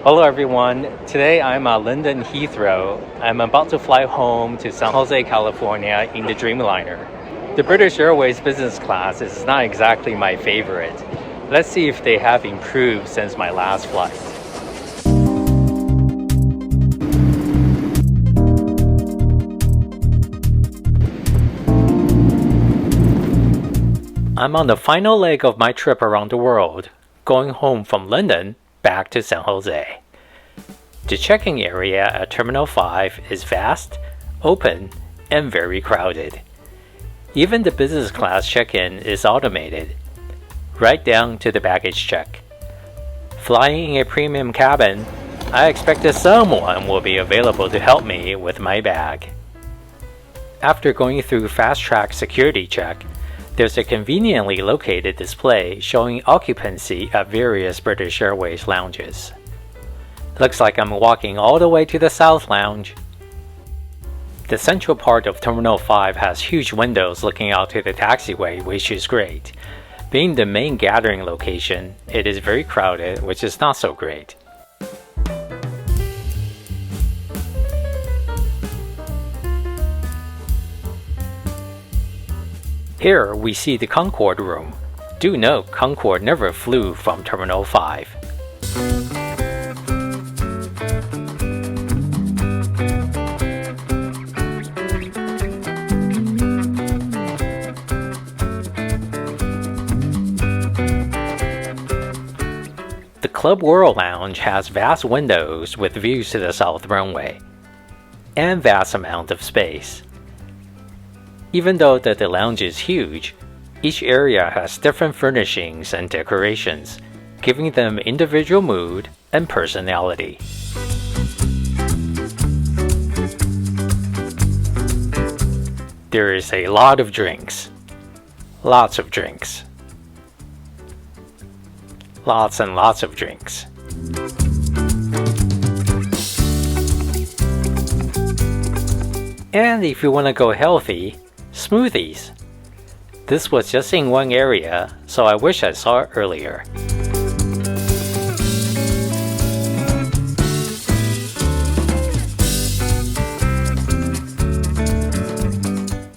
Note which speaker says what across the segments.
Speaker 1: Hello everyone, today I'm at London Heathrow. I'm about to fly home to San Jose, California in the Dreamliner. The British Airways business class is not exactly my favorite. Let's see if they have improved since my last flight. I'm on the final leg of my trip around the world, going home from London back to San Jose. The check-in area at Terminal 5 is vast, open, and very crowded. Even the business class check-in is automated, right down to the baggage check. Flying in a premium cabin, I expected someone will be available to help me with my bag. After going through fast-track security check, there's a conveniently located display showing occupancy at various British Airways lounges. Looks like I'm walking all the way to the South Lounge. The central part of Terminal 5 has huge windows looking out to the taxiway, which is great. Being the main gathering location, it is very crowded, which is not so great. Here we see the Concorde room. Do note Concorde never flew from Terminal 5. The Club World Lounge has vast windows with views to the South Runway, and vast amount of space. Even though the lounge is huge, each area has different furnishings and decorations, giving them individual mood and personality. There is a lot of drinks. Lots of drinks. Lots and lots of drinks. And if you want to go healthy, smoothies. This was just in one area, so I wish I saw it earlier.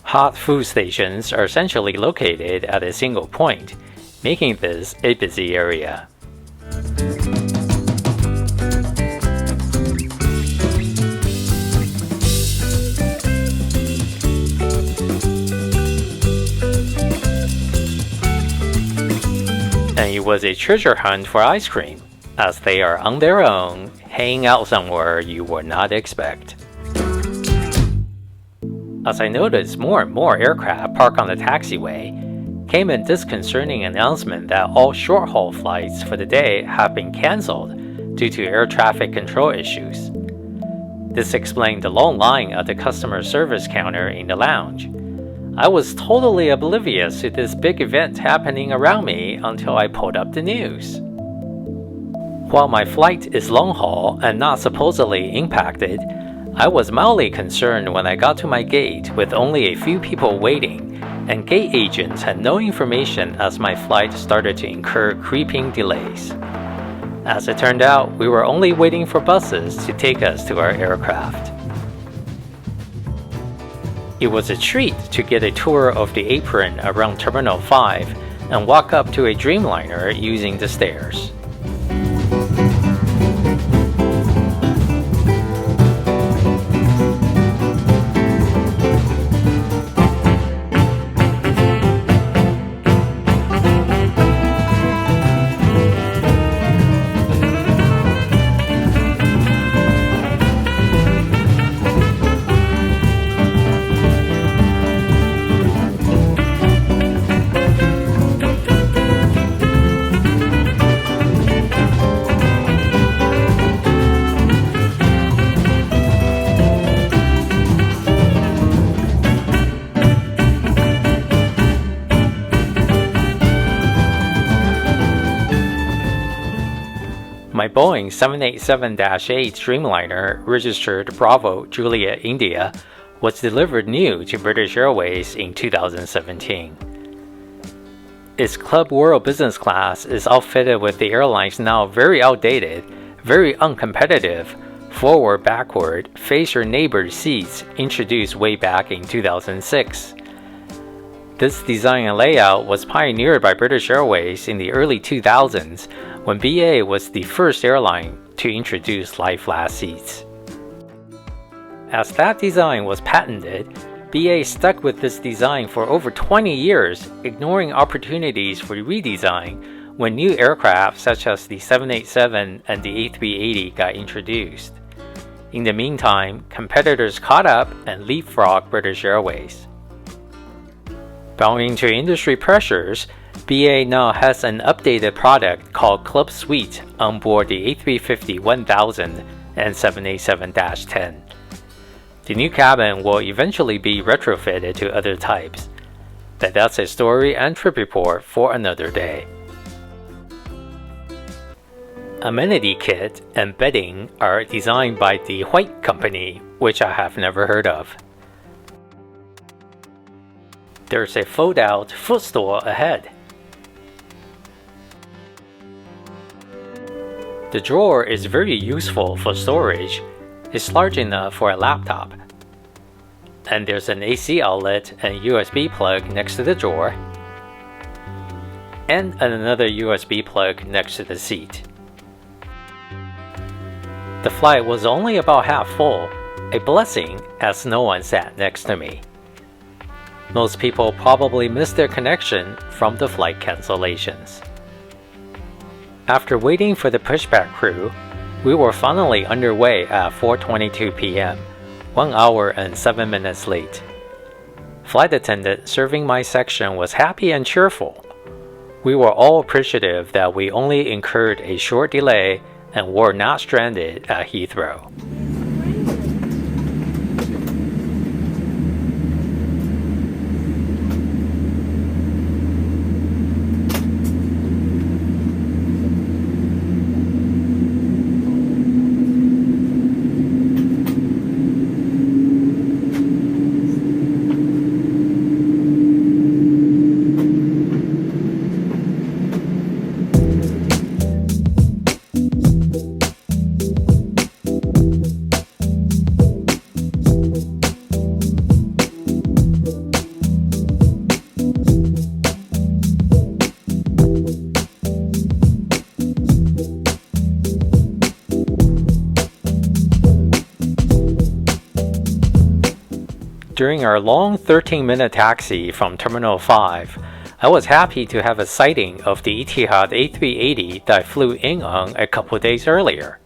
Speaker 1: Hot food stations are essentially located at a single point, making this a busy area. And it was a treasure hunt for ice cream, as they are on their own, hanging out somewhere you would not expect. As I noticed more and more aircraft parked on the taxiway, came a disconcerting announcement that all short-haul flights for the day have been cancelled due to air traffic control issues. This explained the long line at the customer service counter in the lounge. I was totally oblivious to this big event happening around me until I pulled up the news. While my flight is long haul and not supposedly impacted, I was mildly concerned when I got to my gate with only a few people waiting, and gate agents had no information as my flight started to incur creeping delays. As it turned out, we were only waiting for buses to take us to our aircraft. It was a treat to get a tour of the apron around Terminal 5 and walk up to a Dreamliner using the stairs. My Boeing 787-8 Dreamliner, registered Bravo Juliet India, was delivered new to British Airways in 2017. Its Club World business class is outfitted with the airline's now very outdated, very uncompetitive, forward-backward, face-your-neighbor seats introduced way back in 2006. This design and layout was pioneered by British Airways in the early 2000s when BA was the first airline to introduce lie-flat seats. As that design was patented, BA stuck with this design for over 20 years, ignoring opportunities for redesign when new aircraft such as the 787 and the A380 got introduced. In the meantime, competitors caught up and leapfrogged British Airways. Bowing to industry pressures, BA now has an updated product called Club Suite on board the A350-1000 and 787-10. The new cabin will eventually be retrofitted to other types, but that's a story and trip report for another day. Amenity kit and bedding are designed by the White Company, which I have never heard of. There's a fold-out footstool ahead. The drawer is very useful for storage. It's large enough for a laptop. And there's an AC outlet and USB plug next to the drawer, and another USB plug next to the seat. The flight was only about half full, a blessing as no one sat next to me. Most people probably missed their connection from the flight cancellations. After waiting for the pushback crew, we were finally underway at 4:22 p.m., 1 hour and 7 minutes late. Flight attendant serving my section was happy and cheerful. We were all appreciative that we only incurred a short delay and were not stranded at Heathrow. During our long 13-minute taxi from Terminal 5, I was happy to have a sighting of the Etihad A380 that I flew in on a couple days earlier.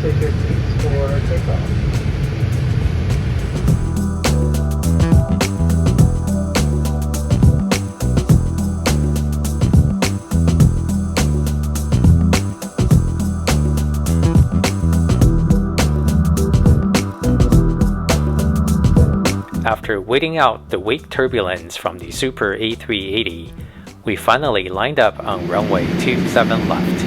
Speaker 2: Take your seats for takeoff.
Speaker 1: After waiting out the wake turbulence from the Super A380, we finally lined up on runway 27 left.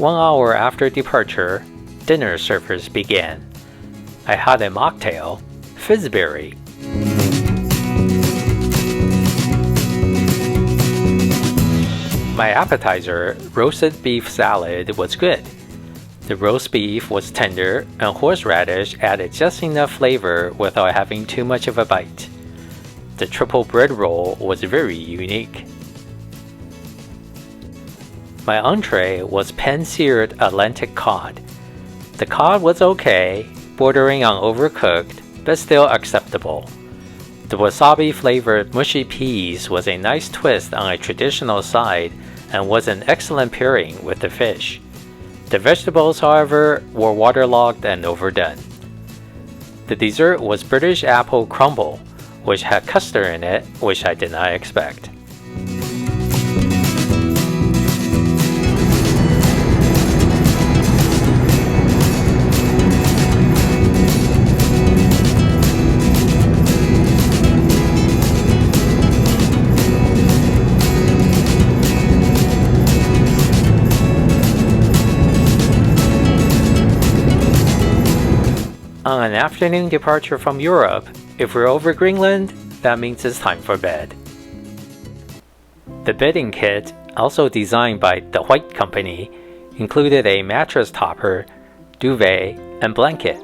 Speaker 1: 1 hour after departure, dinner service began. I had a mocktail, fizzberry. My appetizer, roasted beef salad, was good. The roast beef was tender and horseradish added just enough flavor without having too much of a bite. The triple bread roll was very unique. My entree was pan-seared Atlantic cod. The cod was okay, bordering on overcooked, but still acceptable. The wasabi-flavored mushy peas was a nice twist on a traditional side and was an excellent pairing with the fish. The vegetables, however, were waterlogged and overdone. The dessert was British apple crumble, which had custard in it, which I did not expect. On an afternoon departure from Europe, if we're over Greenland, that means it's time for bed. The bedding kit, also designed by the White Company, included a mattress topper, duvet, and blanket.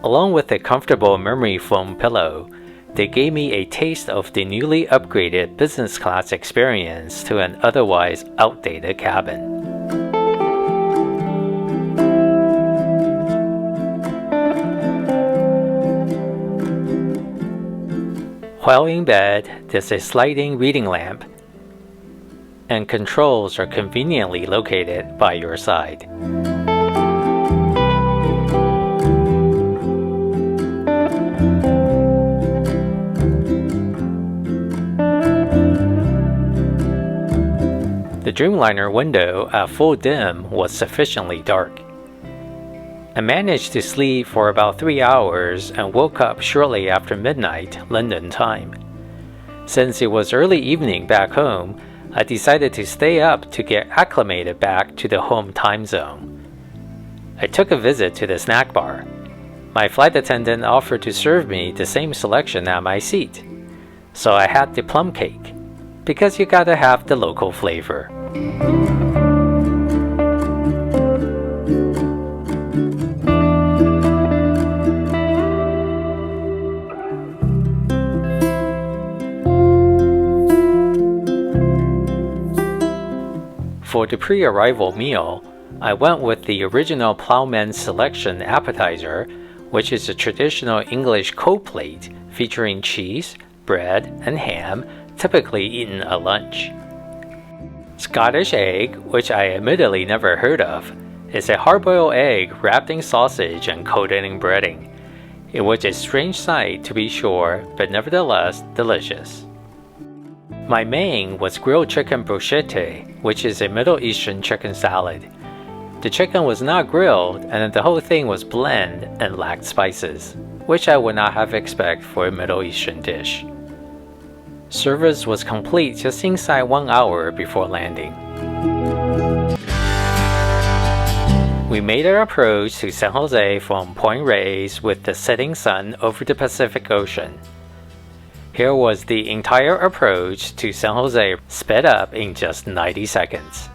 Speaker 1: Along with a comfortable memory foam pillow, they gave me a taste of the newly upgraded business class experience to an otherwise outdated cabin. While in bed, there's a sliding reading lamp, and controls are conveniently located by your side. The Dreamliner window at full dim was sufficiently dark. I managed to sleep for about 3 hours and woke up shortly after midnight, London time. Since it was early evening back home, I decided to stay up to get acclimated back to the home time zone. I took a visit to the snack bar. My flight attendant offered to serve me the same selection at my seat. So I had the plum cake, because you gotta have the local flavor. For the pre-arrival meal, I went with the original Plowman Selection appetizer, which is a traditional English cold plate featuring cheese, bread, and ham, typically eaten at lunch. Scottish egg, which I admittedly never heard of, is a hard-boiled egg wrapped in sausage and coated in breading. It was a strange sight to be sure, but nevertheless delicious. My main was grilled chicken brochette, which is a Middle Eastern chicken salad. The chicken was not grilled, and the whole thing was bland and lacked spices, which I would not have expected for a Middle Eastern dish. Service was complete just inside 1 hour before landing. We made our approach to San Jose from Point Reyes with the setting sun over the Pacific Ocean. Here was the entire approach to San Jose sped up in just 90 seconds.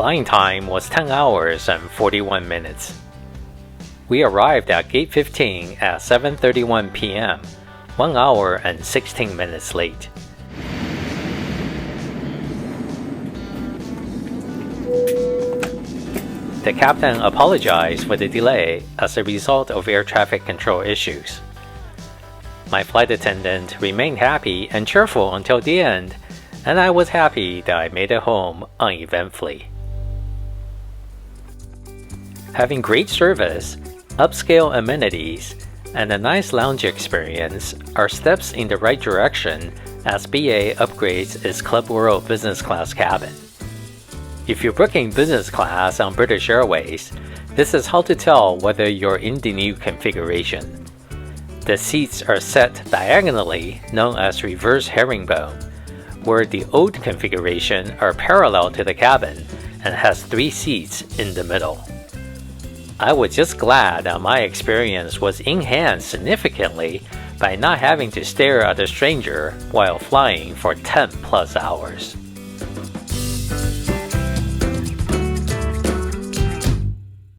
Speaker 1: flying time was 10 hours and 41 minutes. We arrived at Gate 15 at 7:31 p.m., 1 hour and 16 minutes late. The captain apologized for the delay as a result of air traffic control issues. My flight attendant remained happy and cheerful until the end, and I was happy that I made it home uneventfully. Having great service, upscale amenities, and a nice lounge experience are steps in the right direction as BA upgrades its Club World business class cabin. If you're booking business class on British Airways, this is how to tell whether you're in the new configuration. The seats are set diagonally, known as reverse herringbone, where the old configuration are parallel to the cabin and has 3 seats in the middle. I was just glad that my experience was enhanced significantly by not having to stare at a stranger while flying for 10 plus hours.